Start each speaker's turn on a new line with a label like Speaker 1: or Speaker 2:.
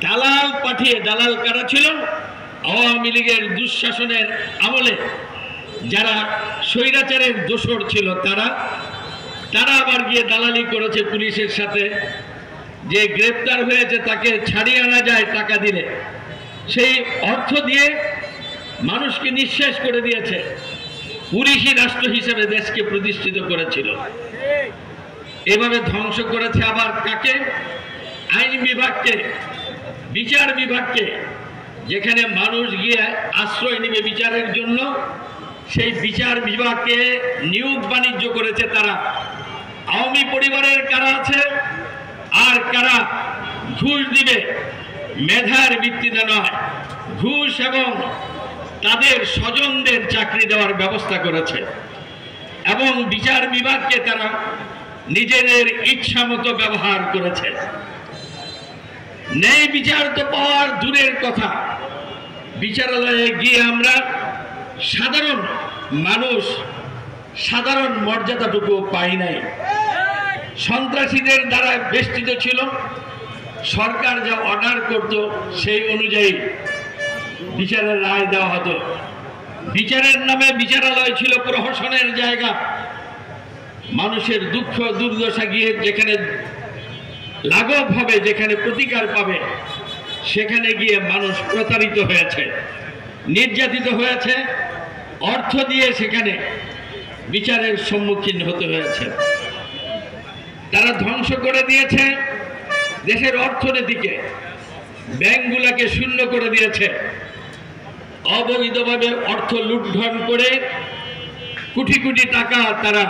Speaker 1: দালাল পাঠিয়ে, দালাল কারা ছিল? আওয়ামী লীগের দুঃশাসনের আমলে যারা স্বৈরাচারের দোসর ছিল তারা আবার গিয়ে দালালি করেছে পুলিশের সাথে। যে গ্রেপ্তার হয়েছে তাকে ছাড়িয়ে আনা যায় টাকা দিলে, সেই অর্থ দিয়ে মানুষকে নিঃশেষ করে দিয়েছে। পুলিশই রাষ্ট্র হিসেবে দেশকে প্রতিষ্ঠিত করেছিল, এভাবে ধ্বংস করেছে। আবার কাকে? আইন বিভাগকে, বিচার বিভাগকে। যেখানে মানুষ গিয়ে আশ্রয় নেবে বিচারের জন্য, সেই বিচার বিভাগকে নিয়োগ বাণিজ্য করেছে তারা। আওয়ামী পরিবারের কারা আছে আর কারা ঘুষ দিবে, মেধার ভিত্তিতে নয়, ঘুষ এবং তাদের স্বজনদের চাকরি দেওয়ার ব্যবস্থা করেছে। এবং বিচার বিভাগকে তারা নিজেদের ইচ্ছা মতো ব্যবহার করেছে। ন্যায় বিচার তো পাওয়ার দূরের কথা, বিচারালয়ে গিয়ে আমরা সাধারণ মানুষ সাধারণ মর্যাদাটুকু পাই নাই। সন্ত্রাসীদের দ্বারা বেষ্টিত ছিল, সরকার যা অর্ডার করত সেই অনুযায়ী বিচারের রায় দেওয়া হতো। বিচারের নামে বিচারালয় ছিল প্রহসনের জায়গা। মানুষের দুঃখ দুর্দশা গিয়ে যেখানে লাঘব হবে, যেখানে প্রতিকার পাবে, সেখানে গিয়ে মানুষ প্রতারিত হয়েছে, নির্যাতিত হয়েছে, অর্থ দিয়ে সেখানে বিচারের সম্মুখীন হতে হয়েছে। তারা ধ্বংস করে দিয়েছে দেশের অর্থনীতিকে, ব্যাংকগুলোকে শূন্য করে দিয়েছে। অবৈধভাবে অর্থ লুণ্ঠন করে কোটি কোটি টাকা তারা